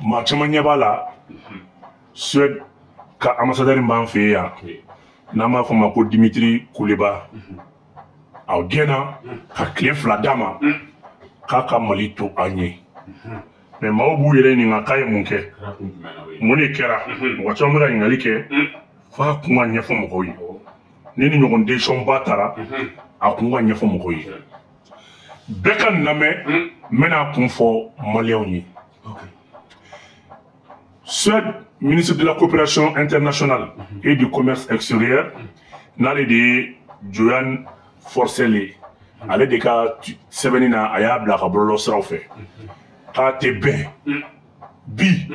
maa caman ɲɛ b'a la Suède ka ambassadeur b'an fɛ yan n'an b'a fɔ o ma ko Dimitri Kuleba a gɛnna ka tile 2 d'a ma k'a ka Mali to an ye mais maaw b'u yɛrɛ ɲininka k'a ye mun kɛ mun de kɛra mɔgɔ caman bɛ ka ɲininkali kɛ f'a kun ka ɲɛfɔ mɔgɔw ye ni ni ɲɔgɔn décision ba taara a kun ka ɲɛfɔ mɔgɔw ye bɛɛ ka lamɛn n bɛna kun fɔ maliyɛnw ye Suède ministre de la coopération internationale et du commerce extérieur n'ale de ye Johan Forssell ye ale de ka sɛbɛnni na a y'a bila ka bɔlɔlɔ siraw fɛ k'a tɛ bɛn bi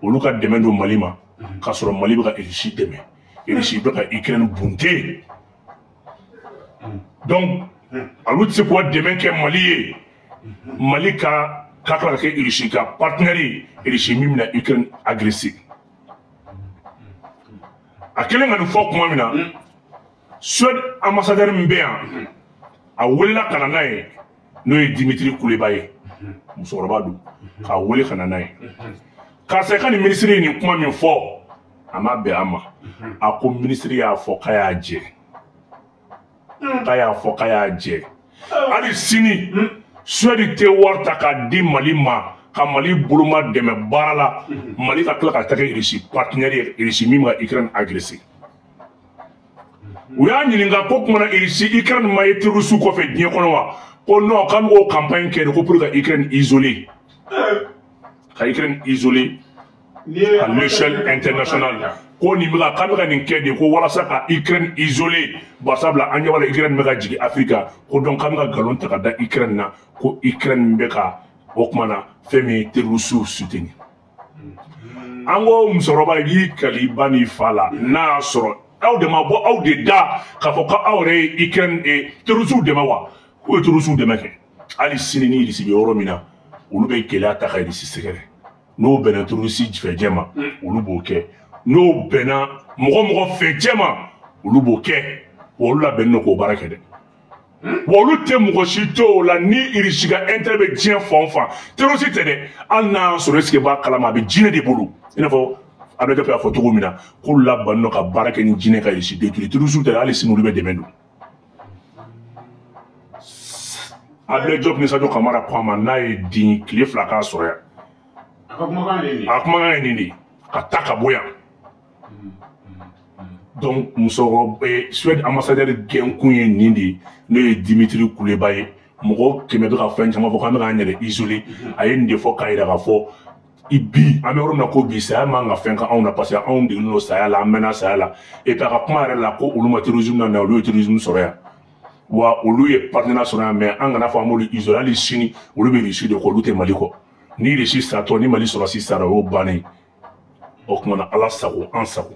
olu ka dɛmɛ don Mali ma k'a sɔrɔ Mali bɛ ka Russie dɛmɛ Russie bɛ ka Ukraine bunte donc olu tɛ se k'u ka dɛmɛ kɛ Mali ye Mali ka k'a tila ka kɛ Russie ka partenaire ye Russie min bɛna Ukraine agressé a kɛlen ka nin fɔ tuma min na Suède ambassadeur min bɛ yan a welela ka na n'a ye n'o ye Dimitri Kuleba ye musokɔrɔba don k'a wele ka na n'a ye k'a sɛ ka nin ministre ye nin kuma min fɔ a ma bɛn a ma a ko ministre y'a fɔ k'a y'a jɛ hali sini Suède tɛ wari ta k'a di Mali ma ka Mali boloma dɛmɛ baara la Mali ka tila ka taa kɛ Russie partenaire ye Russie min bɛ Ukraine agressé u y'a ɲininka ko kumana Russie Ukraine ma ye terroriste kɔfɛ diɲɛ kɔnɔ wa ko non k'an b'o campagne kɛ de ko pour que Ukraine isolée ka Ukraine isolée à l'échelle internationale ko nin bɛ k'an bɛ ka nin kɛ de ko walasa ka Ukraine isolée barisabula an ɲɛ b'a la Ukraine bɛ ka jigin Afrique ko donc k'an bɛ ka nkalon ta ka da Ukraine na ko Ukraine bɛ ka o kuma na fɛn min ye terroriste soutenir an ko musokɔrɔba y'i kali ba n'i fa la n'a y'a sɔrɔ aw de ma bɔ aw de da k'a fɔ ko aw yɛrɛ ye Ukraine terroriste dɛmɛ wa k'o ye terroriste dɛmɛ kɛ hali sini ni Russie bɛ yɔrɔ min na olu bɛ gɛlɛya ta ka Russie sɛgɛrɛ n'o bɛnna terroriste fɛjɛ ma olu b'o kɛ n'o bɛnna mɔgɔ fɛjɛ ma olu b'o kɛ wa olu labɛnnen don k'o baara kɛ dɛ wa olu tɛ mɔgɔ si to o la ni Russie ka intérêt bɛ diɲɛ fan o fan terroriste tɛ dɛ hali n'a y'a sɔrɔ est-ce que b'a kalama a bɛ jinɛ de bolo i n'a fɔ Abdel Diop y'a fɔ cogo min na k'olu labɛnnen don ka baara kɛ ni jinɛ ka Russie détruire terroriste tɛ dɛ hali sini olu bɛ dɛmɛ don Abdel Diop ni Sadio Kamara ko a ma n'a ye den tile 2 k'a sɔrɔ yan a kumakan ye nin de ye ka taa ka bɔ yan donc musokɔrɔba Suède ambassadeur gɛnkun ye nin de ye n'o ye Dimitri Kuleba ye mɔgɔ 100 bɛ ka fɛn caman fɔ k'an bɛ k'an yɛrɛ isolé a ye nin de fɔ k'a yira k'a fɔ bi an bɛ yɔrɔ min na ko bi saya man ka fɛn ka anw na parce que anw degelen don saya la an mɛnna saya la et puis a ka kuma yɛrɛ la ko olu ma terrorisme na olu ye terrorisme sɔrɔ yan wa olu ye partenaire sɔrɔ yan mais an kana fɔ an b'olu isolé hali sini olu bɛ Russie de kɔ olu tɛ Mali kɔ ni Russie satɔ ni Mali sɔrɔsi sara o y'o bannen o tuma na Ala sago an sago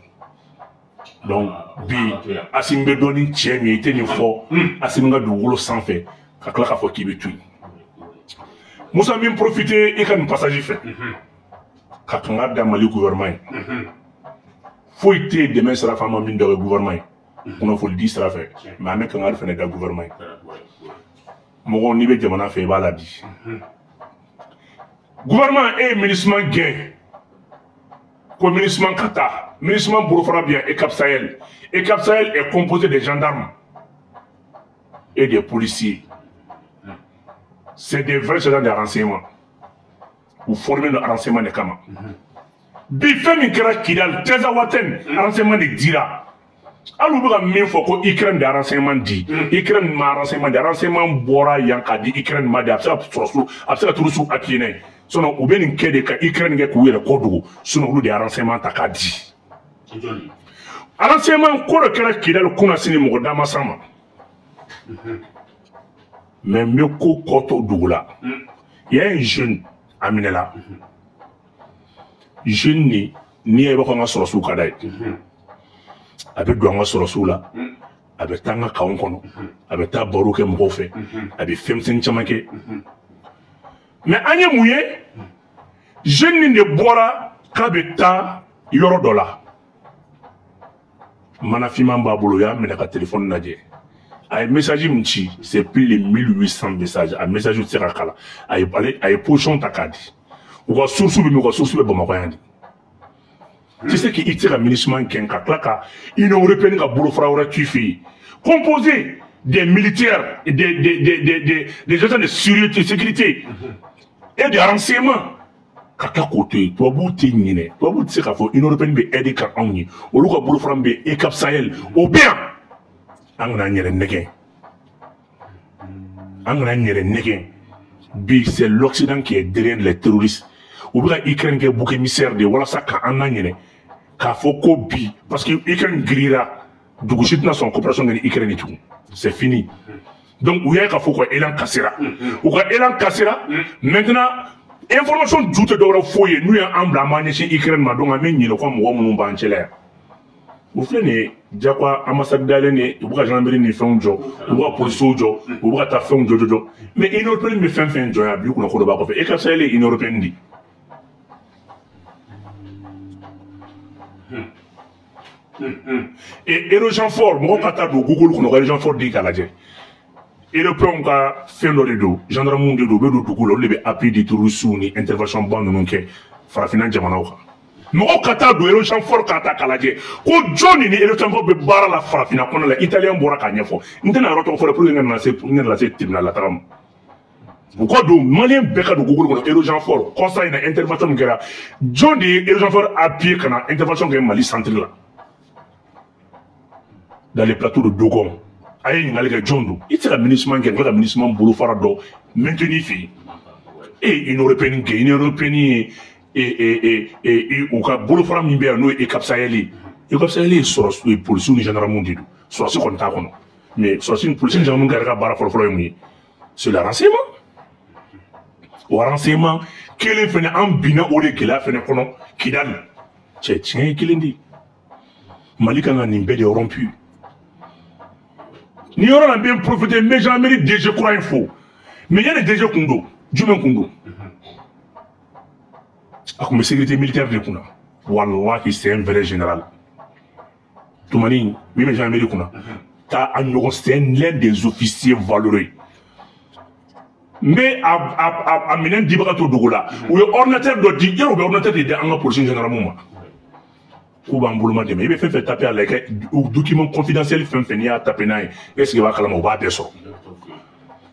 donc bi Assimi bɛ dɔn ni cɛ min ye i tɛ nin fɔ Assimi ka dugukolo sanfɛ ka tila k'a fɔ k'i bɛ to yen Musa min profiter i ka nin passage fɛ ka kanga da Mali gouvernement ye foyi tɛ dɛmɛ sira fɛ an ma min dɔ kɛ gouvernement ye kunnafoni di sira fɛ mais an bɛ kangari fɛnɛ da gouvernement ye mɔgɔ n'i bɛ jamana fɛ i b'a la di gouvernement e ye MINUSMA gɛn ko MINUSMA ka taa MINUSMA bolofara bɛ yan ECAP Sahel ECAP Sahel est composé de gendarmes et des policiers c'est des vrais agents de renseignement ou formés de renseignement de kama bi fɛn min kɛra Kidal Teza Waten renseignement de dira hali u bɛ ka min fɔ ko Ukraine de renseignement di Ukraine ma renseignement di renseignement bɔra yan k'a di Ukraine ma di a bɛ se ka sɔrɔ so a bɛ se ka turu su appuyé n'a ye sinon u bɛ nin kɛ de ka Ukraine kɛ k'u yɛrɛ kɔ dogo sinon olu de ye renseignement ta k'a di renseignement ko dɔ kɛra Kidal kunna sini mɔgɔ da ma s'a ma mais n bɛ ko kɔ to dugu la il y a un jeune a minɛla jeune ni n'i y'a ye i b'a fɔ an ka sɔrɔsiw ka d'a ye a bɛ don an ka sɔrɔsiw la a bɛ taa an ka kanw kɔnɔ a bɛ taa baro kɛ mɔgɔw fɛ a bɛ fɛnmisɛnnin caman kɛ mais an ye mun ye jeune nin de bɔra k'a bɛ taa yɔrɔ dɔ la manafinman b'a bolo o y'a minɛ ka téléphone lajɛ a ye message min ci c'est plus de 1800 messages a message tɛ se ka kala a ye position ta k'a di ou ka source be Bamako yandi. Tu sais qu'il tire un ministre Kenka, Union européenne qui a boulot frère tué, composé des militaires, et des agents de sécurité et de renseignement. Kaka côté, toi vous t'es toi vous dire qu'il Union européenne be aider quand on y, au lieu que boulot frère be et Cap Sahel, au bien, on a n'yere negen, on a n'yere negen. Bi c'est l'Occident qui est derrière les terroristes. Ou bien Ukraine qui est bouc émissaire de voilà ça quand on a n'yere. K'a foko bi parce que Ukraine grira dugushit na son coopération avec Ukraine et tout c'est fini donc où y a k'a foko élan cassera ou ka élan cassera maintenant information joute d'ora foyer nous y a emblamé chez Ukraine ma donc amène ni le quoi mo mo banchela vous faites jakwa ambassade d'Alene ou ka gendarmerie ni fond jo ou ka police jo ou ka ta fond jo mais une européenne me fait jo ya bi ko ko ba ko fait et ka ça les une européenne dit. Et érosion fort, moi quand t'as Google qu'on aurait érosion fort dit qu'à la j'ai. Européen ka fait le dos, gendarme de dos, be do Google, on les appui du tourisme ni intervention bande non que farafina jamana oka. Moi quand t'as érosion fort quand t'as qu'à j'ai. Ko Johnny ni érosion fort be bara la farafina qu'on la italien bora kanya fort. N'tena roto fort pour ngena c'est tribunal la tram. Pourquoi donc malien beka do Google qu'on érosion fort, conseil une intervention que là. Johnny érosion fort appui kana intervention que Mali centre là. Dans les plateaux de Dogon, aïe, il y a des gens qui ont ministre qui a un ministre boulot farado, maintenu fi. Et une européenne et ou ka boulot farado mibé nous et Cap Sahel. Et Cap Sahel sur les policiers ni gendarmes mondiaux. Sur ce qu'on t'a connu. Mais sur une policier gendarme qui a barra for c'est le renseignement. Au renseignement, quel est fait en bina ou les qu'il a fait kono qui donne. Tiens, qu'il dit. Malika n'a ni bête rompu. Ni on a bien profité, mais j'en mérite déjà croire il faut. Mais il y a des déjà Kundo, Jumen Kundo. Comme la sécurité militaire de Kuna. Wallahi, c'est un vrai général. Tout le monde, même j'en mérite Kuna. C'est l'un des officiers valeureux. Mais à Minen Dibrato Dogola, où l'ordinateur doit dire, il y a un ordinateur qui est en police généralement. Ou bamboulement de mais il fait taper à l'écran document confidentiel fait ni à taper naï est-ce que va calmer au bas de ça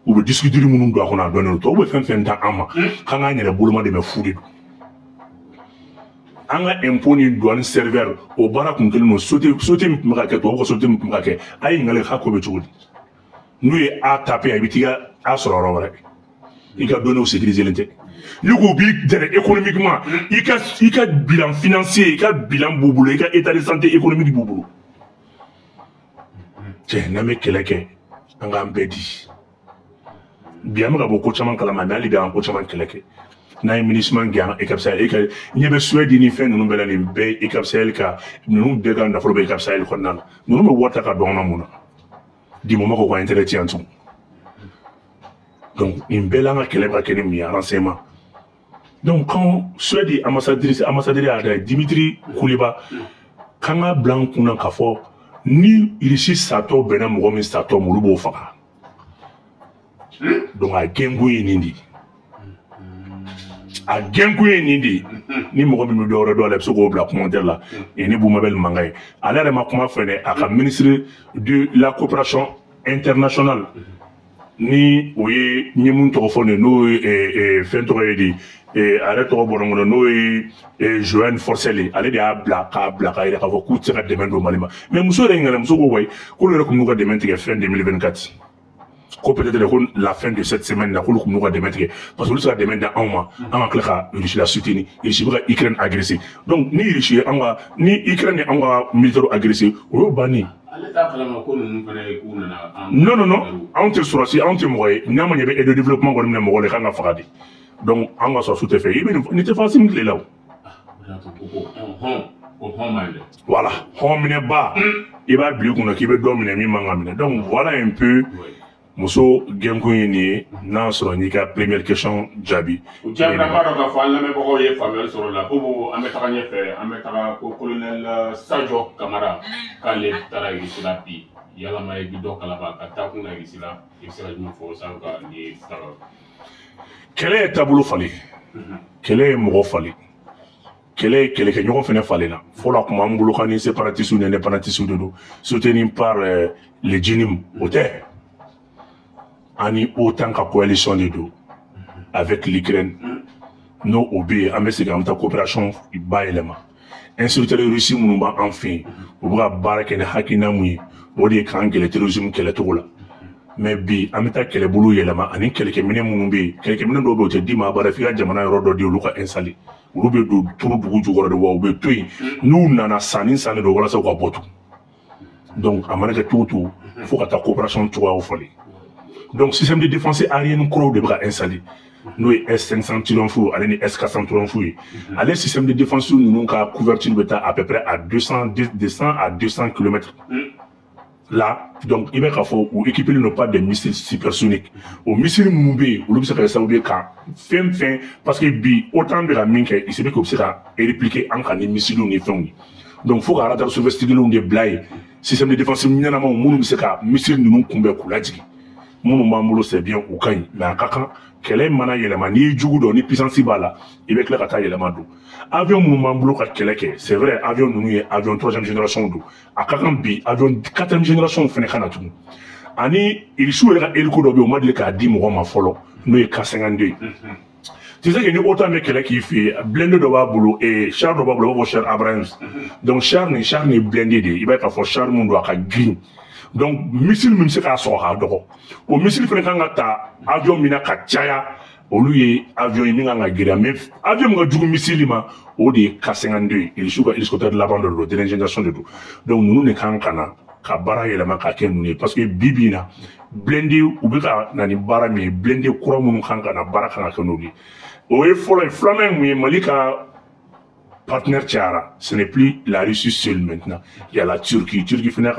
ou discuter du monde doit qu'on a donné le temps ou fait dans ama quand on a le boulement de me fouler on a imposé douane serveur au barak qu'on nous sauter m'raquette ou sauter m'raquette aïe n'allait pas comme tu dis nous est à taper à bitiga à sur la rôle il a donné au sécuriser l'intérêt. Nous économiquement, il a bilan financier, il a bilan bouboulé, il a état de santé économique bouboulou. Tiens, n'a mais quelqu'un, on a un bédi. Bien, on a beaucoup de gens qui ont un peu de gens qui ont un ministre qui a un Cap-Sahel. Il y a des Suèdes qui ont fait nous et Cap-Sahel qui nous dégagent la forêt Cap-Sahel. Nous nous voyons à Donamuna. Du moment qu'on va intéresser en tout. Donc, une belle langue qui est mis en renseignement. Donc, quand Suède ambassadeur Dimitri Kuleba, quand on blanc qu'on a fait, ni ici Sato Benam Romi Sato Mouloubo Faka. Donc, à Gengouye Nindi. À Gengouye Nindi, ni Mourami Moudoro doit l'absorber la commentaire là, et ni Boumabel Mangaï. À l'air de ma commande, à ministre de la coopération internationale. Ni oui ni mun téléphone nous et fin de et arrête au bon nous et Joanne Forcelli aller de abla il a beaucoup de demain au Malima mais monsieur Renga monsieur Boy qu'on le comme nous va demain fin 2024 qu'on peut-être la fin de cette semaine là qu'on nous va demain parce que nous sera demain dans un mois en clair il la soutenir il sera Ukraine agressé donc ni Russie ni Ukraine en va militaire agressé ou bani. Non, on te sur on te mourir. N'y a pas de développement comme nous mourir les gens à faire. Donc, on va se tout fait. Il était facile de là. Voilà, on n'est pas. Il va bien qu'on a qui veut dominer mi mangamine. Donc, voilà un peu. Muso Genkouni, n'a sur la première question, Jabi. Jabi n'a pas de fois, la même chose est fameuse sur la pour un colonel Sajo Kamara, quand les Taraïs sur la pie, il y a la maille du doc à la vague, Takuna ici là, il sera une fois sans garder. Quel est le tableau fallu? kɛlɛ ye mɔgɔ falen kɛlɛ ye kɛlɛkɛɲɔgɔn fɛnɛ falenna fɔlɔ kuma an bolo kan ni séparatistes ni indépendantistes de don soutenus par les djinnim o tɛ ani OTAN ka coalition de don avec l'Ukraine n'o o bɛ yen an bɛ segin an bɛ taa coopération bayɛlɛma instructeurs russes minnu b'an fɛ yen u bɛ ka baara kɛ ni hakilina mun ye o de ye k'an gɛlɛ terrorisme kɛlɛcogo la mais bi an bɛ taa kɛlɛbolo yɛlɛma ani kɛlɛkɛminɛ minnu bɛ yen kɛlɛkɛminɛ dɔw bɛ yen o tɛ d'i ma baara f'i ka jamana yɔrɔ dɔ di olu ka installer olu bɛ don turu dugu jukɔrɔ de wa u bɛ to yen n'u nana sanni de don walasa u ka bɔ tugun donc a mana kɛ cogo o cogo fo ka taa coopération cogoyaw falen donc système de défense aérienne kuraw de bɛ ka installer n'o ye S500 Triumph ale ni S400 Triumph ye ale système de défense ninnu ka couverture bɛ taa à peu près à 200 à 200 km. Là, donc, il va falloir équiper non pas des missiles supersoniques. Aux missiles moubés, ou l'objet que ça veut dire fin, parce que autant de la mine qu'il s'est dit que ça répliquer en cas de missiles ou de fin. Donc, il faut arrêter de se vestir de blagues. Système de défense, il y a un moment où c'est qu'un missile nous combat coulage. Mon mamulo c'est bien au cas, mais à quelqu'un, quel est mana yelema, ni jugu do, ni puissance bala, il va que la kata yelema do. Avion mon mamulo ka keleke, c'est vrai, avion nous est avion 3e génération do. À quelqu'un bi, avion 4e génération fene kana tout. Ani, il joue le hélico do, au mois de l'écart, 10 mois ma follow, nous est K52. Tu sais qu'il y a autant de quelqu'un qui fait blindé de Baboulou et Charles de Baboulou, Charles Abrams. Donc Charles est blindé, il va être fort Charles mon doigt à green. Donc missile même c'est qu'à sortir d'or. Au missile fait quand ta avion mina kachaya, au lieu avion mina ngagira mais avion nga du missile ma au de K52 il joue hélicoptère de l'avant de l'eau de l'ingénieur de tout. Donc nous ne quand kana ka bara yelama ka kenune parce que bibina blindé ou beka na ni bara mais blindé courant mon quand kana bara kana kenuli. Au effort flamand mais malika partenaire Tchara, ce n'est plus la Russie seule maintenant. Il y a la Turquie. Turquie fait une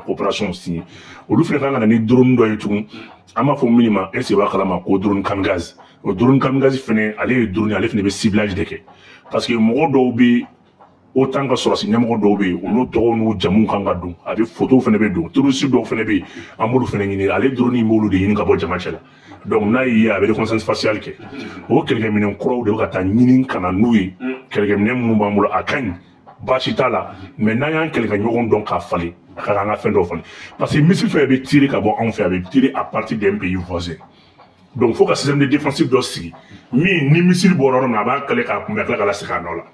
coopération aussi. Au lieu de faire un drone de tout, à ma famille, elle se va à drone Kamgaz. Au drone Kamgaz, il fait aller drone, aller faire des ciblages de quai. Parce que mon dobe, autant que sur la signe, mon dobe, ou l'autre drone ou Jamou Kangadou, avec photo fait des dos, tout le sud d'où fait des bé, en mode fait des aller drone immoulu de Yinga Jamachela. Donc là, il y a avec le conscience facial que, au quelqu'un m'a dit qu'on croit que Ninin Kananoui, quelqu'un m'a dit qu'on a Kany, Bachitala, mais n'a rien quelqu'un qui donc a fallu, car on a fait d'offre. Parce que missile fait tirer qu'à bon, on fait tirer à partir d'un pays voisin. Donc il faut qu'un système de défensif d'aussi, mais ni missile boron n'a pas qu'à la sécanola.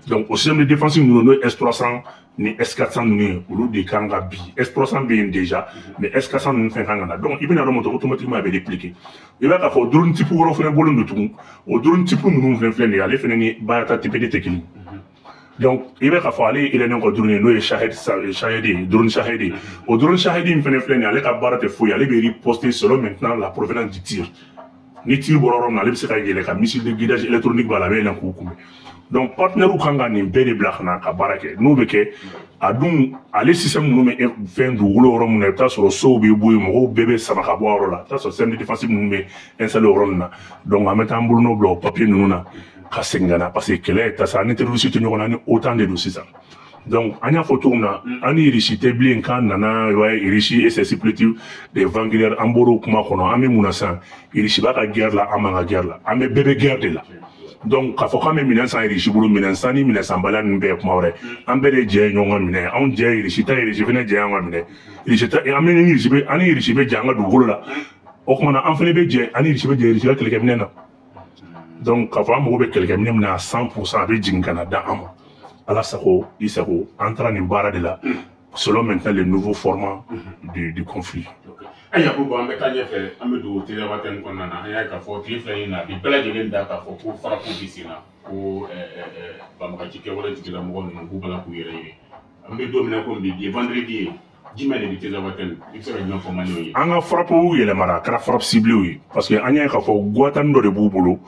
Donc au système de défensif, nous avons S300. Ni S400 nous ou des kanga bi S300 bien déjà mais S400 nous fait kanga donc il vient remonter automatiquement avec répliquer il va faire drone type pour faire bolon de tout au drone type nous fait aller faire ni bata type de technique donc il va faire aller il est encore drone nous Shahedi drone Shahedi au drone Shahedi il fait aller ka barate fouille aller riposter selon maintenant la provenance du tir ni tir borom na lebse ka yele ka missile de guidage électronique bala be na ko kuma. Donc partenaire ou kanga ni bere black na ka barake no beke adun ale système no me fin du wolo rom na ta so so be boy mo bébé sama ka boiro la ta so système défensif no me installé rom na donc en mettant boulot no blo papier no na ka sengana parce que là ta ça n'interroger tu n'ona ni autant de dossiers ça. Donc anya photo na ani irishite blin kan nana wa irishi et c'est supplétif des vanguardiers amboro kuma kono ami munasa irishi ba ka guerre la amanga guerre la ame bébé guerre de la. Donc, quand on a mis un sang, il y a un sang, il y a un sang, il y a un sang, il y a un sang, il y a un sang, il y a un sang, il y a un sang, il y a un sang, il y a un sang, il y a un sang, il y a un sang, il y a donc, quand on a quelqu'un qui a 100% de Djingana, Allah Sako, Isako, entrant en barre de là, selon maintenant le nouveau format du conflit. Aya ko ba mbeka nyefe amedu tele waten ko nana aya ka fo cliflay na bi bela jegen da ka fo ko fara ko bisina ko ba maka cike wala cike la mo ko bala ko yere ambe do mina ko bi vendredi jimane bi tele waten ikse na fo mani yi anga frappe yele mara kara frappe ciblé oui parce que anya ka fo gotan do de bubulu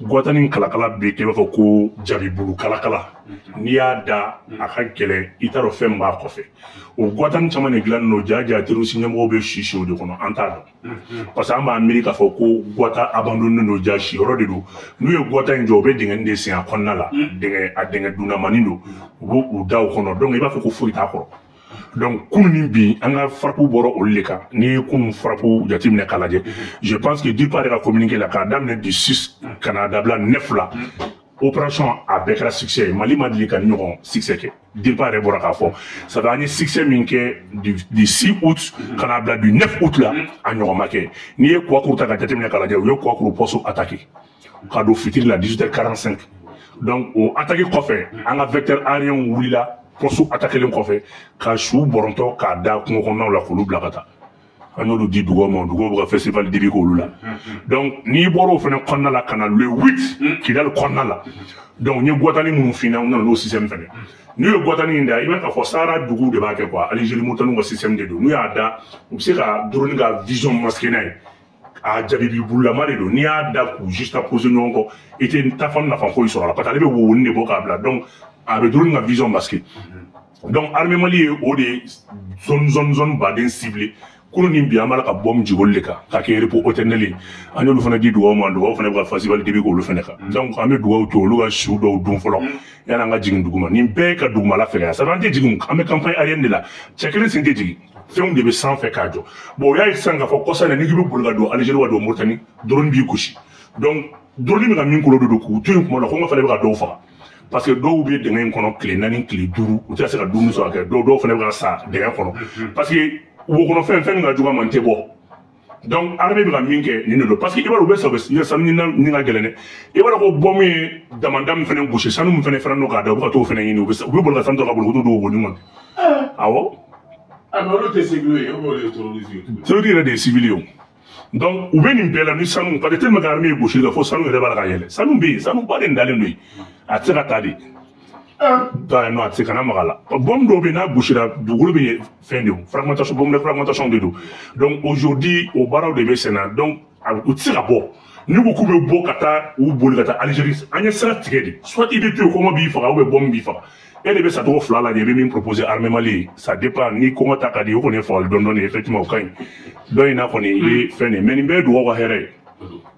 gotanin kalakala be ke ba ko jabi bulu kalakala ni ya da aka kele itaro femba ko fe o gotan chama ne glan no jaja tiru sinyamo be shisho de kono anta do parce que amba amerika fo ko gota abandonné no jashi rode do nu e gotan jobe dingen de sin akonna la dinga adenga duna manindo bo u daw kono donc il va faut ko fuita ko Donc, Kounimbi, on a frappé Boro Oleka, ni Koun frappé Yatim Kaladje. Je pense que du part de la communiquer la Kadam du 6 Canada, 9 là. Opération avec le succès, Mali Madli Kanyon, succès. Du part de Borakafo. Ça va aller succès minke du 6 août, Canada du 9 août là, à Nyoromake. Ni quoi qu'on t'a Yatim Kaladje, ou quoi qu'on posso attaquer. Cadeau futil à 18h45. Donc, au attaquer quoi fait, en a vecteur aérien ou là. Pour attaquer le café, quand je suis boronto, quand da qu'on la foulou blagata. On nous dit Dougo festival de Bigoula. Donc, ni boro fait un canal le 8, qui a le canal. Donc, ni Guatani mon final, on a le système fait. Ni le Guatani inda, il va faire Sara Dougou de Baké quoi, Algérie Mouton au système de dos. Nous a da, on sait qu'à Droninga vision masquée. À Djabibi Boulamare, ni a da, juste à poser nous encore, était une tafane la femme sur la patate, ou ne vocable. Donc, avec une vision masquée. Donc, l'armée malienne est zone badin ciblée. Quand on y a mal à bombe du Goleka, à qui est pour Otenelli, on nous fait dire doigt, on fait un festival de Bigo le Feneka. Donc, on met doigt au Loga Chou, au Dunfolon, et on a dit Douguma, Nimpeka Dougmala Ferra, ça va dire Digum, à mes campagnes aériennes de là. Chacun s'est dit, fait un début sans faire cadeau. Bon, il y a 5 à Fokosa, et Nigibu Boulgado, Algérie ou Mauritanie, Drone Bikushi. Donc, Drone Minko de Doku, tu me l'as fait à Dofa. Parce que dɔw bɛ dɛngɛ in kɔnɔ tile 4 tile 5 u tɛ se ka dumuni sɔrɔ kɛ dɔw fana bɛ ka sa dɛngɛ kɔnɔ parce que wo kɔnɔ fɛn ka jugu man tɛ bɔ donc armée bɛ ka min kɛ nin de don parce que i b'a dɔn u bɛ sɔrɔ sanu ni ka gɛlɛn dɛ i b'a dɔn ko bɔn min ye damanda min fana gosi sanu min fana n'o k'a da u bɛ ka t'o fana ɲini u bɛ boli ka sanu tɔ ka boli u t'o don o boli kɔnɔ awɔ. mais olu tɛ civil ye o b'olu terroriste. terroriste yɛrɛ de ye civil ye o. Donc, ou bien une belle ni sanu, parce que tellement qu'armée est gauche, il faut sanu et la gagne. Sanu B, sanu pas d'endalen lui. À tira tadi. Non, à tira namala. Bombe d'obé na gauche là, du groupe est fin de fragmentation, bombe de fragmentation de dos. Donc aujourd'hui, au barreau de Bessena, donc au tira bon. Nous beaucoup de beau kata ou bolgata Algérie. Anya sera tiré. Soit il est comment bifara ou bombe bifara. Elle devait s'attendre au là, il avait même proposé armée Mali. Ça dépend ni comment t'as qu'à dire, on est fort, le donne effectivement au Kain. Donc il a qu'on est fait, mais il y a droit à hérer.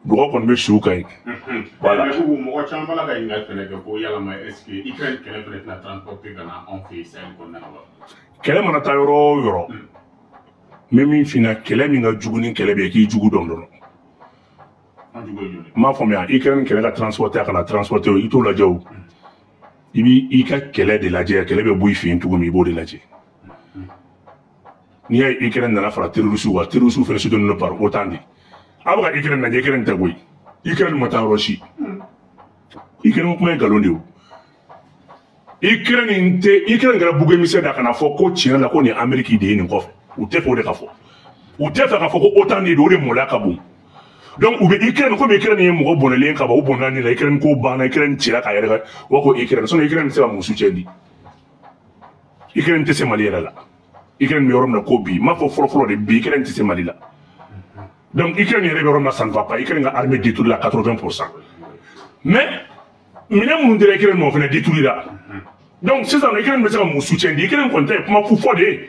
Droit qu'on met sur Kain. Voilà. Mais vous, moi, je ne sais pas si vous avez est-ce que l'Ukraine peut être transporté en fait, c'est un peu quel est mon attaque même il finit, quel est mon ajout, quel est qui joue dans le ma famille, l'Ukraine, quel est la transporter, la transporter, il tout la jaou. Il y a quelle de la guerre, quelle est le bruit fin tout comme il de la guerre. Ni a Ukraine dans la frappe terroriste fait se donner par autant dit. Après Ukraine n'a Ukraine tagui. Ukraine m'a rochi. Ukraine m'a galonné. Ukraine a bouger misère d'akana fo ko Chine la ko ni Amérique de ni kof. Ou te fo de kafo. Ou te fa kafo ko autant de do mo la kabou. Donc, ou bien Ukraine, comme Ukraine est mort bon lien kaba ou bon année, la Ukraine ko ban, la Ukraine tira kayere, ou ko Ukraine, son Ukraine c'est pas mon soutien dit. Ukraine te se Mali là. Ukraine me rom na kobi, ma fo fro de bi Ukraine te se Mali là. Donc Ukraine est rom na ça ne va pas, Ukraine a armée détruit la 80%. Mais minam mun dire Ukraine mo fait détruire là. Donc c'est ça Ukraine me c'est pas mon soutien dit, Ukraine compte ma fou fo de.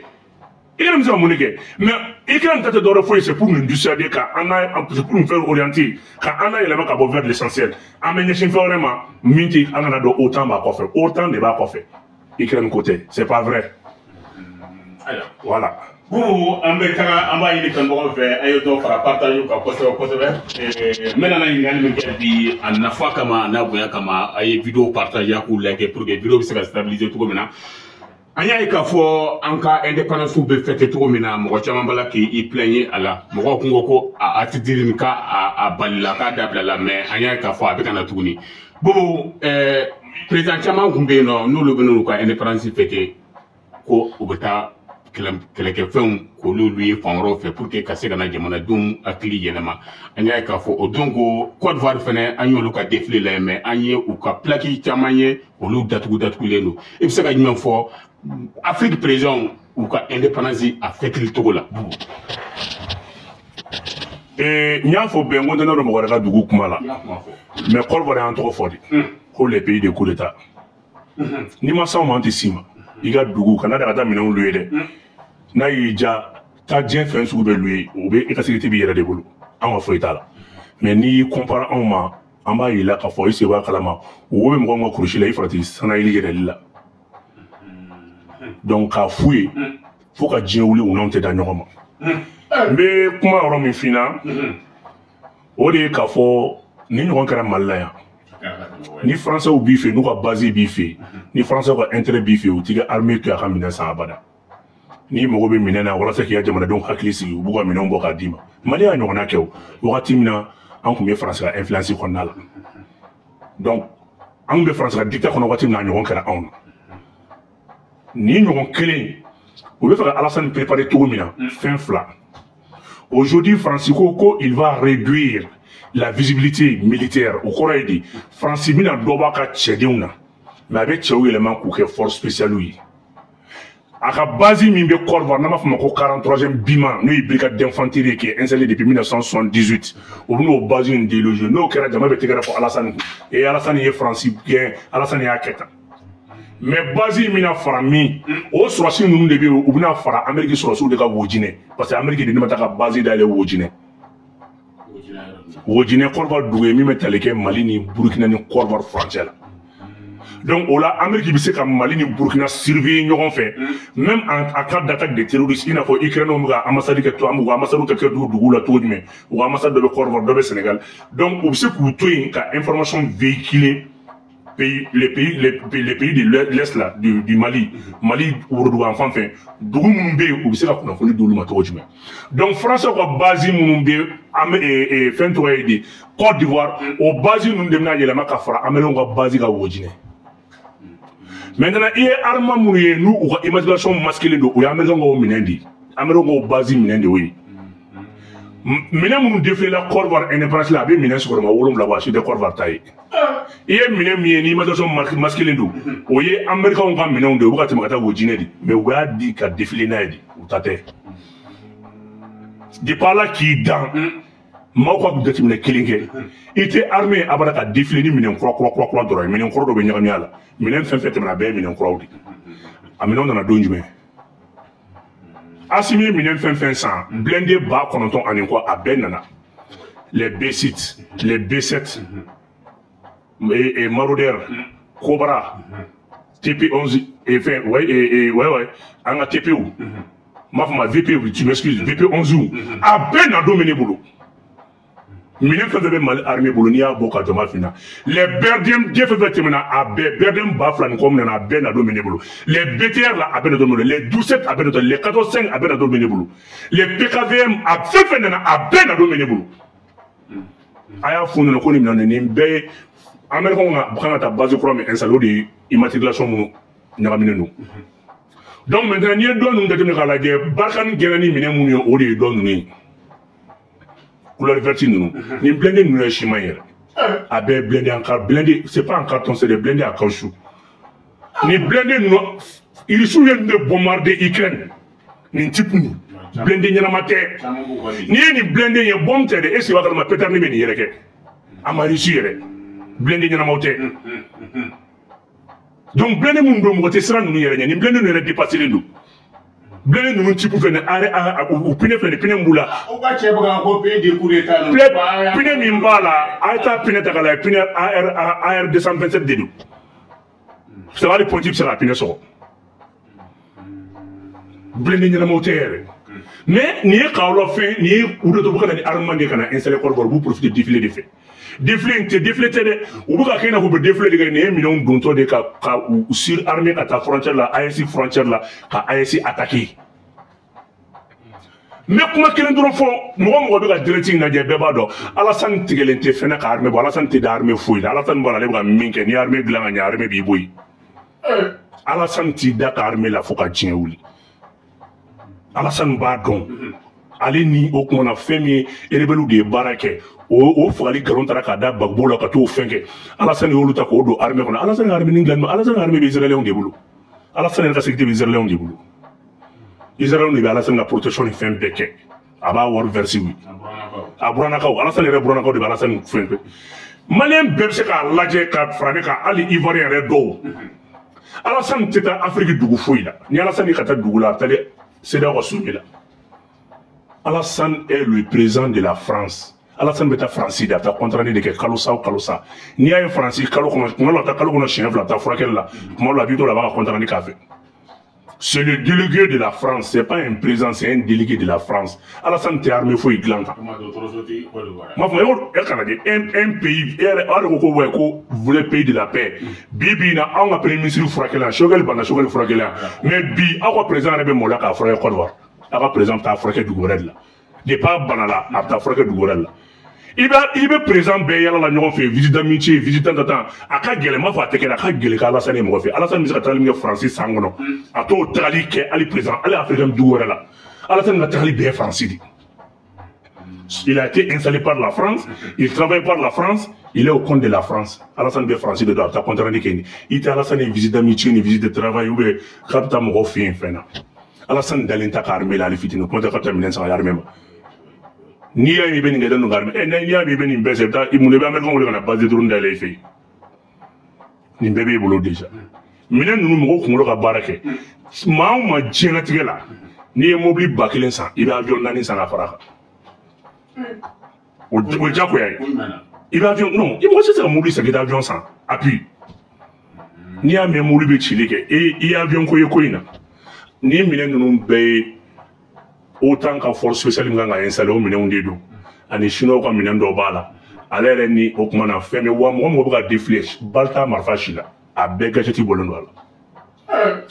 Ukraine c'est pas mon équipe. Mais Ukraine t'a d'or faut c'est pour nous dissuader qu'on a pour nous faire orienter qu'on a élément qui vers l'essentiel. Amener chez vraiment minti on a autant bas quoi faire, autant de bas quoi faire. Ukraine côté, c'est pas vrai. Alors, voilà. Bon, on va y aller quand on fait, ayo to fara partage ko kosebe. Maintenant il y a une qui en a fois kama na boya kama ay vidéo partage ko like pour que vidéo se stabiliser tout comme ça. Anya ka fo anka indépendance be fete tout comme ça, mo chama bala ki i plaigner ala. Mo ko ngoko a atidirin ka a balila ka dabla la mais anya ka fo avec na tuguni. Bon président chama ngumbe no nous le beno ko indépendance fete ko ubata kɛlɛkɛ fɛnw k'olu ye fan wɛrɛw fɛ pour que ka se ka na jamanadenw hakili yɛlɛma an y'a ye k'a fɔ o don ko Côte d'Ivoire fɛnɛ an y'olu ka défilé lajɛ mais an ye u ka plaki caman ye olu datugulen don i bɛ se ka jumɛn fɔ Afrique président u ka indépendance a fêteli cogo la. n y'a fɔ bɛn n ko n tɛ dɔn mɔgɔ wɛrɛ ka dugu kuma la mais Côte d'Ivoire y'an tɔgɔ fɔ de ko les pays de coup d'état n'i ma s'anw ma an tɛ s'i ma i ka dugu kana daga taa minɛnw lu ye dɛ n'a y'i ja taa diɲɛ fɛn sugu bɛ lu ye o bɛ i ka sécurité b'i yɛrɛ de bolo an ka foyi t'a la mais n'i y'i compare anw ma an b'a yira k'a fɔ i sen b'a kalama o bɛ mɔgɔ min ka kurusi la i farati sanayeli yɛrɛli la donc k'a f'u ye fo ka diɲɛ wuli u n'anw tɛ da ɲɔgɔn ma n bɛ kuma yɔrɔ min f'i na o de ye k'a fɔ ni ɲɔgɔn kɛra Mali la yan ni Français b'i fɛ n'u ka base b'i fɛ ni Français ka intérêt b'i fɛ u t'i ka armée to a ka minɛn san abada ni mago bɛ minɛn na walasa k'i ka jamanadenw hakili sigi u b'u ka minɛnw bɔ k'a d'i ma Mali y'a ɲɔgɔnna kɛ o wagati min na an tun bɛ Faransi ka influence kɔnɔna la donc an bɛ Faransi ka dictat kɔnɔ wagati min na a ɲɔgɔn kɛra anw na ni ɲɔgɔn kelen u bɛ fɛ ka Alassane préparer cogo min na fɛn fila aujourd'hui Faransi ko il va réduire la visibilité militaire au kɔrɔ ye di Faransi bɛna dɔ b'a ka cɛdenw na mais a bɛ cɛw yɛlɛma k'u kɛ force spéciale ye a ka base min bɛ Côte d'Ivoire n'an b'a fɔ ma ko 43e BIMA n'o ye brigade d'infanterie qui est installée depuis 1978 o bɛ n'o base in déloger n'o kɛra jama bɛ tɛgɛrɛ fɔ Alassane kun et Alassane ye Faransi gɛn Alassane y'a kɛ tan mais base in bɛna fara min o sɔrɔsi ninnu de bɛ yen u bɛna fara Amérique sɔrɔsiw de ka Wojinɛ parce que Amérique de ne ma taa ka base dayɛlɛ Wojinɛ Wojinɛ Côte d'Ivoire dugu ye min bɛ tali kɛ Mali ni Burkina ni Côte d'Ivoire frontière la donc au la Amérique bɛ se ka Mali ni Burkina surveiller ɲɔgɔn fɛ même en cas d'attaque de terroristes i n'a fɔ Ukraine bɛ ka ambassade kɛ an b'u ka ambassade kɛ dugu la cogo jumɛn u ka ambassade dɔ bɛ Côte d'Ivoire dɔ bɛ Sénégal donc u bɛ se k'u to yen ka information véhiculer les pays de l'Est là du Mali worodugu en fan fɛ dugu minnu bɛ yen u bɛ se ka kunnafoni d'olu ma cogo jumɛn donc Français ka base minnu bɛ fɛn tɔgɔ ye di Côte d'Ivoire o base ninnu de bɛna yɛlɛma ka fara Américains ka base ka Wojinɛ maintenant il y a armes minnu nous ou immigration masculine do o ye Américains ka minɛn de Américains ka base minɛn de o ye minɛn minnu défilé la Côte d'Ivoire indépendance la a bɛ minɛn sɔgɔma 7 wa si tɛ Côte d'Ivoire ta ye i ye minɛn min ye ni immigration masculine do o ye Américains ka minɛnw de o bɛ ka tɛmɛ ka taa Wojinɛ de mais u y'a di ka défilé n'a ye de u ta tɛ depuis Ala k'i dan maaw ka jateminɛ kelen kɛ i tɛ armée abada ka défilé ni minɛn kura dɔrɔn ye minɛn kɔrɔ dɔ bɛ ɲagami a la minɛn fɛn fɛn tɛmɛna a bɛɛ ye minɛn kuraw de a minɛnw nana don jumɛn Assimi ye minɛn fɛn fɛn san blindé 9,000 ani kɔ a bɛɛ nana les B6 les B7 et Marauder Cobra TP11 et fin ouais an ka TPU m'a fɔ ma VP tu m'excuses VP11 a bɛɛ na don mɛ ne bolo minɛn fɛn fɛn bɛ Mali armée bolo n'i y'a bɔ ka jama finna les BRDM fɛn fɛn tɛmɛna a bɛɛ BRDM 2000 ni kɔ min na a bɛɛ na don mɛ ne bolo les BTR la a bɛɛ na don mɛ ne bolo les 12-7 a bɛɛ na don les 14-5 a bɛɛ na don mɛ ne bolo les PKVM a fɛn fɛn nana a bɛɛ na don mɛ ne bolo a y'a f'u ɲɛna ko nin minɛn nin bɛɛ ye Américains ka kan ka taa base kura min installé o de ye immatriculation minnu ɲagaminen don donc maintenant n'i ye dɔ ninnu jateminɛ k'a lajɛ Barkhane gɛnna ni minɛn minnu ye o de ye dɔ ninnu ye couleur verte ninnu ni blindé ninnu ye siman yɛrɛ a bɛɛ blindé en carton blindé c'est pas en carton c'est des blindés à caoutchouc ni blindé ninnu irisiw ye ninnu de bombardé Ukraine nin type nin blindé ɲɛnama tɛ n'i ye nin blindé ye bombe tɛ de est ce que i b'a kalama pétard ni bɛ nin yɛrɛ kɛ a ma reçu yɛrɛ blindé ɲɛnamaw tɛ donc blindé minnu don mɔgɔ tɛ siran ninnu yɛrɛ ɲɛ nin blindé ninnu yɛrɛ dépassé len don blindé ninnu type fɛnɛ u pinɛ filɛ nin pinɛ min b'u la pinɛ min b'a la a ye taa pinɛ ta k'a lajɛ pinɛ AR 227 de don c'est hali pɔnti bɛ se k'a pinɛ sɔgɔ blindé ɲɛnamaw tɛ yɛrɛ mais nin ye k'aw la fɛn nin ye u de to bɛ ka na ni armement de ye ka na installer Côte d'Ivoire u b'u profiter défilé de fɛ défilé tɛ défilé tɛ dɛ u bɛ ka kɛ i n'a fɔ u bɛ défilé de kɛ nin ye minɛnw dontɔ de ka u surarmer ka taa frontière la AES frontière la ka AES attaquer mais kuma kelen dɔrɔn fɔ mɔgɔ bɛ ka direct in lajɛ bɛɛ b'a dɔn Alassane tigɛlen tɛ fɛnɛ ka armée bɔ Alassane tɛ da armée foyi la Alassane bɔra ale bɛ ka min kɛ ni armée dilan ka ɲɛ armée b'i bɔ yen Alassane t'i da ka armée la fo ka diɲɛ wuli Alassane b'a dɔn ale ni o kumana fɛn min ye rebelle de ye baara kɛ o fagali galon taara k'a da Gbagbo la ka t'o fɛn kɛ Alassane y'olu ta k'o don armée kɔnɔ Alassane ka armée nin dilan Alassane ka armée bɛ Israéliens de bolo Alassane yɛrɛ ka sécurité bɛ Israéliens de bolo Israéliens de bɛ Alassane ka protection ni fɛn bɛɛ kɛ a b'a wari verser wi a buranakaw Alassane yɛrɛ buranakaw de bɛ Alassane fɛn bɛɛ Malien bɛɛ bɛ se k'a lajɛ ka fara ne kan hali Ivoirien yɛrɛ dɔw Alassane tɛ taa Afrique dugu foyi la ni Alassane ka taa dugu la a bɛ taa CEDEAO ka sommet la Alassane est le président de la France Alassane bɛ taa France de a bɛ taa contrat de kɛ kalo sa o kalo sa n'i y'a ye France kalo kɔnɔ kuma dɔ la taa kalo kɔnɔ siɲɛ 2 taa furakɛli la kuma dɔ la a b'i to la a b'a ka contrat k'a fɛ C'est le délégué de la France, c'est pas un président, c'est un délégué de la France. Alassane t'es armé, faut y glanter. Un pays, voulait pays de la paix. Bibi na on a premier ministre Frakela, Choguel Bana Choguel Frakela. Mais bi, à quoi présent Rebe Molaka Frakela Côte d'Ivoire. À quoi présent ta Frakela du Gorel. Des pas banala, à ta Frakela du Gorel. Il va présent Béyala la nuit fait visite d'amitié, visite d'antan. À quoi gueule, moi, faut attaquer la gueule qu'Alassane m'a fait. Alassane m'a fait Francis Sangono. À tout Tali qui est allé présent, allez Africain du Gorel. Alassane m'a fait bien Francis. Il a été installé par la France, il travaille par la France, il est au compte de la France. Alassane bien Francis de droit, t'as contre-indiqué. Il était Alassane une visite d'amitié, une visite de travail, ou bien, capta mon refus, enfin. Alassane d'Alenta Carmela, les fitines, comment t'as capté Milan sans l'armée. Ni ya mi beni ngedon ngarme ni ya mi beni mbese ta imune ba melko ngol na base de drone dalay fi ni bebe bolo déjà minen nunu mo ko ngolo ka barake ma jena tigela ni mobili bakelen san iba avion nani san afara o jako yayi iba avion non il mo se mobili sa geta avion san appui ni ya me mobili be chileke e avion ko ina ni minen nunu be autant qu'à force spéciale nga installé au mineur de dos ani chinois comme mineur d'obala alors ni au comment on fait mais moi ka défilé balta marfachila a bega jeti bolondo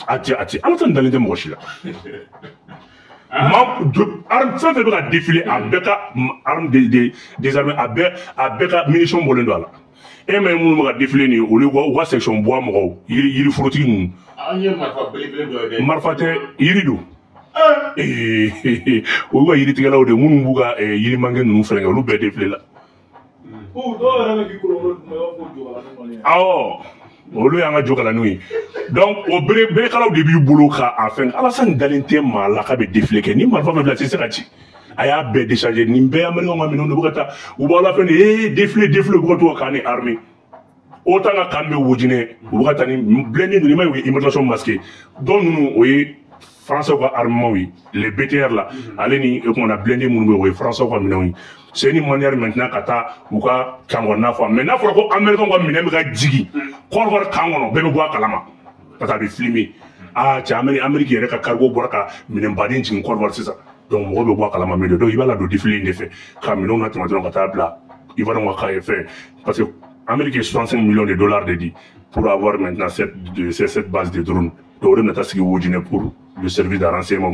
ati alors tan dalinde mo chila ma arme ça fait ka défilé a bega arme des armes a bega munition bolondo ala et même mo ka défilé ni au lieu wa section bois mo yiri frotigi nu marfate yiri do o wa yiri tigala o de munu buga yiri mange nunu frenga lu be défilé la olu yanga jokala nui donc au bre kala au début bolo ka afin Alassane dalente ma la ka be défilé ke ni marfa be placer sekati aya be décharger ni be amelo ngami no bugata u ba la fin défilé bugo to kani armée autant ka kambe wojine bugata ni blende ni may immigration masquée donc nous oui France ou armement oui les BTR là allez ni on a blindé mon oui France ou oui c'est une manière maintenant kata ou ka kangona fois maintenant faut que américain ou minem ga digi kon war kangono be bo kalama kata be filmer ah ti américain rek ka cargo boraka minem badin ci kon war c'est ça donc mo be bo kalama mais donc il va la do défiler ne fait camion na tomato kata bla il va donc ka fait parce que Amérique 65 millions de dollars dédiés pour avoir maintenant cette base de drones donc on a tassi wojine pour le service de renseignement,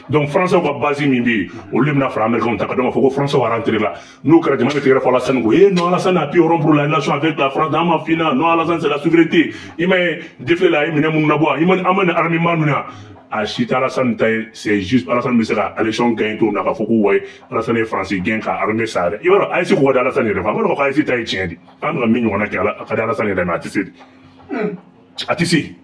donc France va baser Mimbi, au lieu de la France américaine, donc faut que France va rentrer là. Nous, quand on a Alassane, non, Alassane a pu rompre la relation avec la France dans ma finale, non, Alassane c'est la souveraineté. Il m'a défilé là, il m'a dit, il m'a amené l'armée Manouna. À Chita Alassane, c'est juste Alassane Messera, l'élection gagne tout, n'a pas beaucoup, Alassane est français, gagne car armée ça. Il va aller sur quoi d'Alassane est devant, on va aller sur Taïtien. On va mignon, on a qu'à Alassane est devant, à Tissi.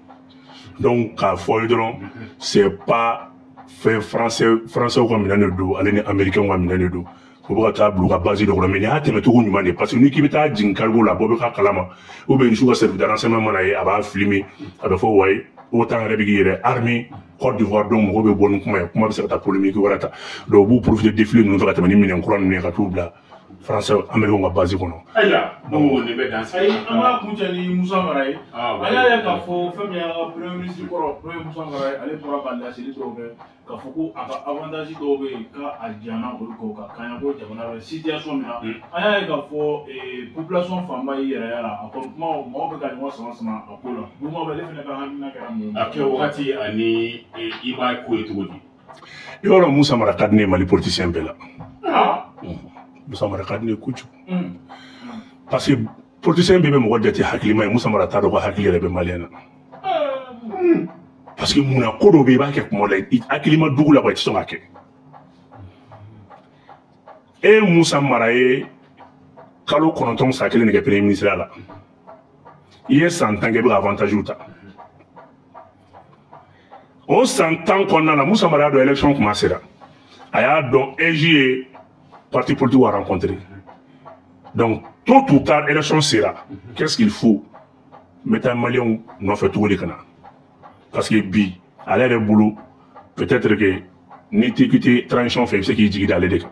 Donc, à Foydron, c'est pas fait français ou comme il dos, aller américain ou comme il dos. Faut pas tableau à base de remédier à te mettre au numéro parce que nous qui mettons à Djinkalgo la Bobeka Kalama, ou bien nous servir dans l'enseignement à bas filmer, à la fois, autant réveiller armée, Côte d'Ivoire, donc, on va bon, comment c'est ta polémique, voilà. Donc, vous profitez de défiler, nous avons terminé un courant, nous avons tout là. France, Américain va baser qu'on a. Aïe, bon, on est bien dans ça. Aïe, on va continuer Moussa Maraï. Aïe, il y a faux, premier ministre, premier Moussa Maraï, allez pour la bande, c'est le drogue. Quand faut avantage d'ouvrir, quand Adjana ou le Coca, quand il y a une situation là, aïe, il y a faux population femme il y a un comment on peut gagner ça ensemble à Polo. Vous m'avez fait la campagne. À quel wakati ani il va couler tout dit. Et alors Moussa Maraï cadné mal politicien bella. Ah. Moussa Mara kadine kuchu parce que politicien bébé mo wadati hakilima Moussa Mara ta do ko hakilere be maliana parce que muna kodo be ba ke ko lay hakilima dugula ko ci so ngake e Moussa Mara e kalo kononton sa kele ne premier ministre là il est s'entend que avantage uta on s'entend qu'on a la Moussa Mara de élection commencer là aya don EJ parti politique à rencontrer. Donc, tôt ou tard, l'élection sera. Qu'est-ce qu'il faut? Mettre un malien, nous fait tout les canards. Parce que, bi, à l'air de boulot, peut-être que, n'étiqueter tranchant fait ce qui dit dans les décans.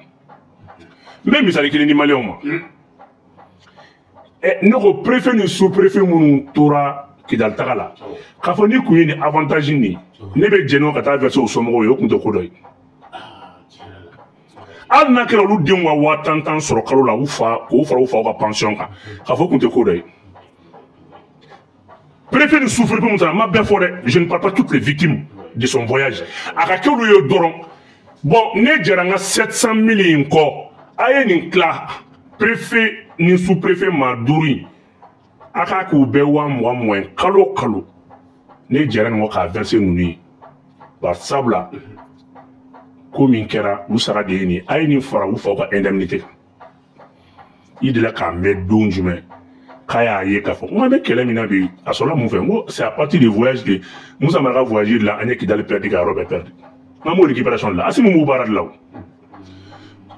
Même si c'est les malien, moi. Et nous, préfet, nous sous-préfet, nous, Tora, Kidal Tagala. Kafoni Kouini, avantage ni. Nebe Geno Kata verso Somo, Yokundo Kodoi. Al n'a que l'autre d'un mois, tant sur le calou la oufa, oufa, pension. Kafokunte Kodoi. Préfet ne souffre pas, ma belle forêt. Je ne parle pas toutes les victimes de son voyage. Akakou yo doron. Bon, ne djeranga 700 000 encore. Aye ni kla. Préfet ni sous-préfet Madouri. Akakou bewa moins. Kalo. Ne djeranga waka verser nouni. Par sabla. Comme kera, ou sera déni. Aye ni fara ou fauka indemnité. Il de la kamé donjume. Kaya ye kafo. Moi, mais quel est minabi? À cela, mon frère, c'est à partir du voyage de. Nous avons voyagé de la année qui dans le perdu, car Robert perdu. Maman, récupération là. Asi mon barad là.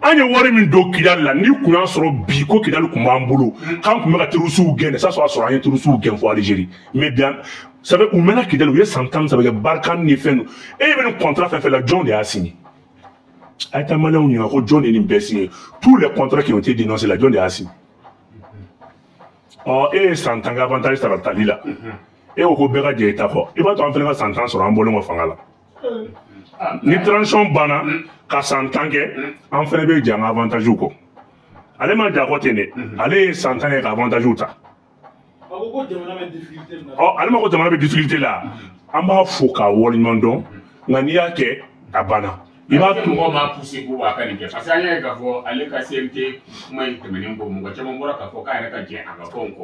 Anya wari min do kidal la ni kuna soro biko kidal kumambulu. Quand on me a terusu gen, ça soit sur rien terusu gen pour Algérie. Mais bien, ça veut ou mena kidal ou s'entendre, ça veut dire Barkan ni fait. Et même le contrat fait la John a signé. Aïta malin on y a John et Nimbe signé. Tous les contrats qui ont été dénoncés, la John a signé. Oh, et s'entendre avantage ça va t'aller là. Et au Robert de l'état fort. Il va t'en faire s'entendre sur un bon nom fangala. Ni tranchons bana, qu'à s'entendre, en fait, il y a un avantage ou quoi. Allez, ma d'acoté, allez s'entendre avantage ou ta. Oh, allez, ma demande de difficulté là. En bas, faut qu'à Wallimandon, n'ania que à bana. Il va tout le monde pousser pour la qualité. Parce qu'il y a un gars qui a CMT, moi, il me dit que je vais me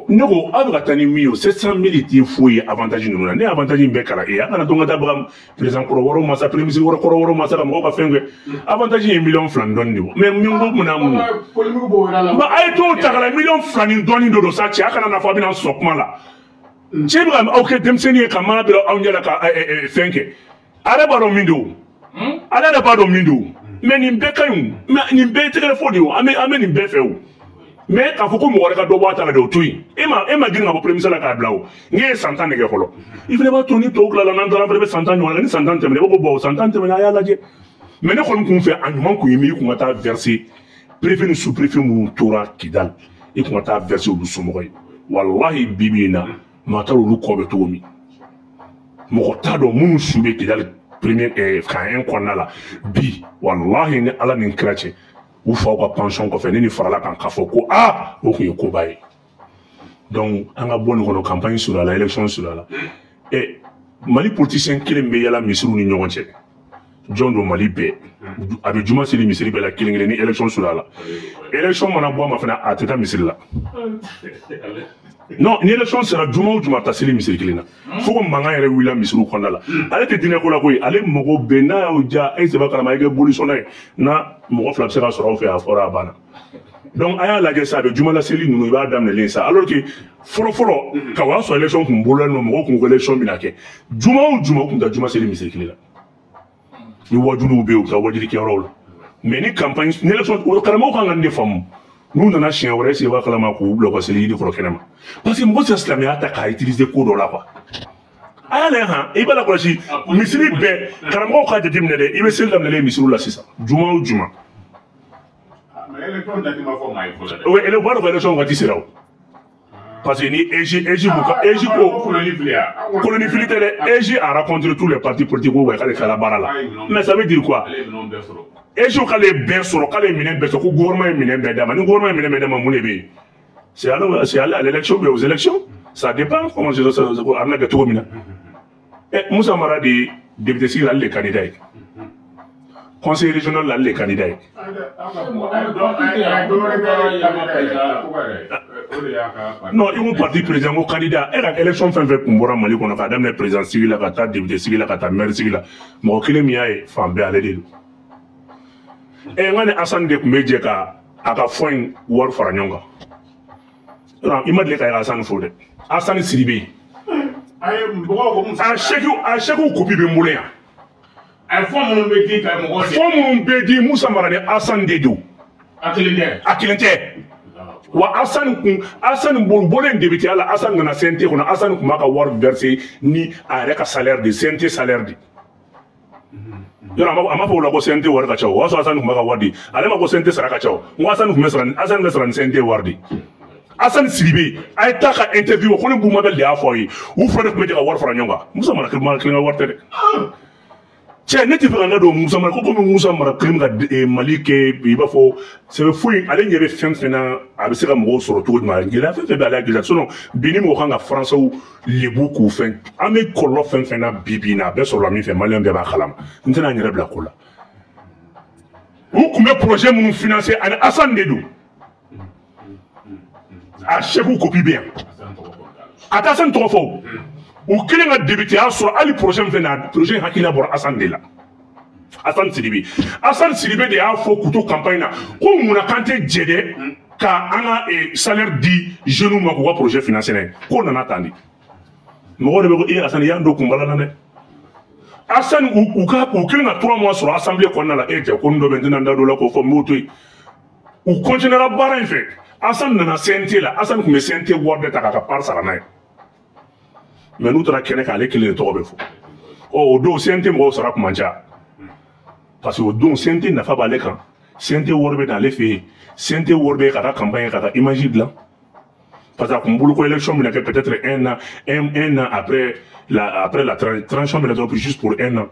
non, avec la mio, 700 000 fouilles avantage nous. N'est avantage in Bekala. Et à la donga d'Abraham, président Kororo, Massa, Prémis, Kororo, Massa, Moka Fengue. Avantage in million francs donné. Mais Mungo Munamu. Bah, I told Tagala million francs in donné de Sachi, à Kana Fabina Sokmala. Chebram, ok, Demseni, Kamala, Angela, Fenke. Arabaro Mindo. Ala da pas domindo mais ni bekayum ni betre fodio ame ni befeu mais ka foko mo wala do bota la do tuy ema gina ba premier sala ka blawo nge santan ne folo il fallait pas tourner to la nan dara fallait santan wala ni santan temele bo santan temele ya la je mais ne ko kun fait anyuma ko yimi ko ngata verser préfet ni sous-préfet mu tora Kidal e ko ngata verser o sumoy wallahi bibina mata lu ko be to mi mo ta do mu sube Kidal premier quand qu'on a là bi wallahi ni ala ni krache ou faut pas pension ko fait ni farala kan kafoko ah o ko ko baye donc on a bonne ko campagne sur la élection sur la et Mali politicien qui me yala misuru ni ñogonche John do Mali be abi juma sili misiri be la kilingere ni élection sur la élection mana bo ma fana ateta misiri la non, une élection sera Juma Tassili Misirkilina. Faut que Manga et William Misrou Kondala. Allez te dîner la couille, allez Mogo Bena ou Dia, et c'est pas comme un boulissonné. Na, Mogo Flapsera sera fait à Fora Bana. Donc, à la guerre, ça de Juma Tassili nous va d'amener ça. Alors que, Folo, Kawa soit élection qu'on boule, nous Mogo qu'on élection Minake. Juma ou Juma qu'on a Juma Seli Misirkilina. Nous voyons nous béou, ça va dire qu'il y a un rôle. Mais une campagne, une élection, au Kalamo quand on a des femmes. Nous, on a chien, on reste, on va bloquer ce lit de Croquenema. Parce que moi, c'est ce que je utiliser cours dans la voie. Allez, il va la crocher. Misiri B, Karambo, quand tu dis, il va se l'amener, Misirou la Sissa. Juma ou Juma. Mais elle est comme d'être ma forme. Oui, elle est bonne pour l'élection, on va dire là. Parce que ni Eji a rencontré tous les partis politiques où il y a des là. Mais ça veut dire quoi? Et je crois que les bêtes sont les minés, les gouvernements minés, les gouvernements minés, c'est à l'élection, mais aux élections, ça dépend comment je sais tout le et Moussa Maradi, député civil, les candidats. Conseil régional, les candidats. Non, ils vont partir président au candidat. Et l'élection fait pour Mbora Mali, qu'on a fait le président civil, la cata, député civil, la cata, maire civil. Mais au Kilemia, femme béalé. Et on a Hassan de Medjeka à la fin War Faranyanga. Il m'a dit qu'il y a Hassan Fode. Hassan Siribi. À chaque copie de Moulin. Un fois mon bédi, mon bédi, Moussa Marade, Hassan Dedou. Akilente. Wa Hassan Bolin débuté à la Hassan na CNT, on a Hassan Kumaka War versé ni avec un salaire de CNT salaire de. Yo ama fo la ko CNT war ka chawo waso Hassan Kumaka wardi ale ma ko CNT sara ka chawo mo Hassan Kumesran CNT wardi Hassan Sidibé a été à interview ko ne Boumabel de a foyi ou fera ko ka war fara nyonga Moussa Mara kilma kilma warte tiens ne te fera do Moussa Mara ko Moussa Mara kilma Mali ke iba fo c'est fouille aller nyebe fena a se ka mo so to ma ngila fe ba la gila sono bini mo kanga France ou lebu ku fen ame kollo fena bibina be so la mi fe malien be ba khalam ntena nyere bla ko la ou combien projet mon financer Hassan Dedou a chef copie bien attention trop fort ou quel a débuté à sur ali prochain projet hakila bor Hassan de la Hassan Sidibé de a faux couteau campagne na ko muna kanté djede ka ana et salaire di jeune ma ko projet financier ko na atandi mo de ko Hassan ya ndo kumbala na ne Hassan ou quel a 3 mois sur l'assemblée qu'on a la et ko ndo bendina ndado la ko fo moto ou continuera barre en fait Hassan nana CNT là, Hassan qui me CNT word de taka par saranaï. Mais nous t'as qu'un calé qui le trouve fou. Oh, do CNT mo sera comme manja. Parce que do CNT n'a pas balé quand. CNT word dans les faits. CNT word de kata campagne kata imagine là. Parce que comme beaucoup élection mais peut-être un an après la transition mais juste pour un an.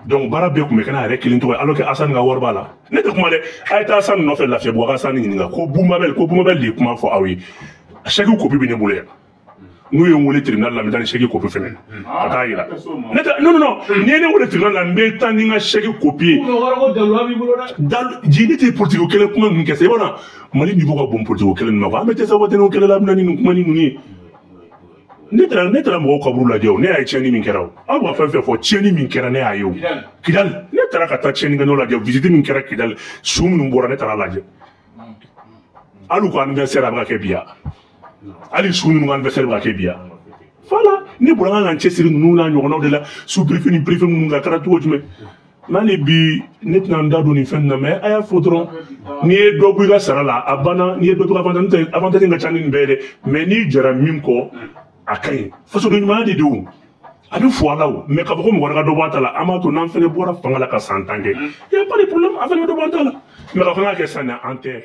Donc barabe ko mekana avec Clinton alors que Hassan ga warba la ne te kuma de ay ta Hassan no fait la fe boka Hassan ni nga ko Boumabel di kuma fo awi chaque copie bi ne boule nous yon wole tribunal la medan chaque copie fenen ata ira non ni ne wole tribunal la medan ni nga chaque copie dal jini te politique kele kuma mun kesse bona mali niveau ko bon politique kele no ba mete sa wote no kele la nani kuma ni ne tara mɔgɔw kaburu lajɛ o ne y'a ye tiɲɛni min kɛra o aw b'a fɛn fɛn fɔ tiɲɛni min kɛra ne y'a ye o Kidali ne taara ka taa tiɲɛni kɛ n'o lajɛ visite min kɛra Kidali su minnu bɔra ne taara lajɛ hali u ka anniversaire a bɛ ka kɛ bi ya hali su ninnu ka anniversaire bɛ ka kɛ bi ya voilà ne bɔra an ka cɛsiri ninnu n'a ɲɔgɔnnaw de la sous préfet ni préfet minnu ka kɛra cogo jumɛn n'ale bi ne tɛna n da don nin fɛn na mais a y'a fɔ dɔrɔn n'i ye dɔ bɔ i ka sara la a banna n'i ye dɔ to ka avantage ka ca ni nin bɛɛ ye dɛ mais n'i jɛra min kɔ a ka ɲi faso dɔ ɲuman de don a bɛ fɔ a la o mais k'a fɔ ko mɔgɔ wɛrɛ ka dɔ bɔ a ta la an b'a to n'an fɛnɛ bɔra fanga la ka san 10 kɛ y a pas de problème an fɛnɛ bɛ dɔ bɔ an ta la mais ka fana kɛ san an tɛ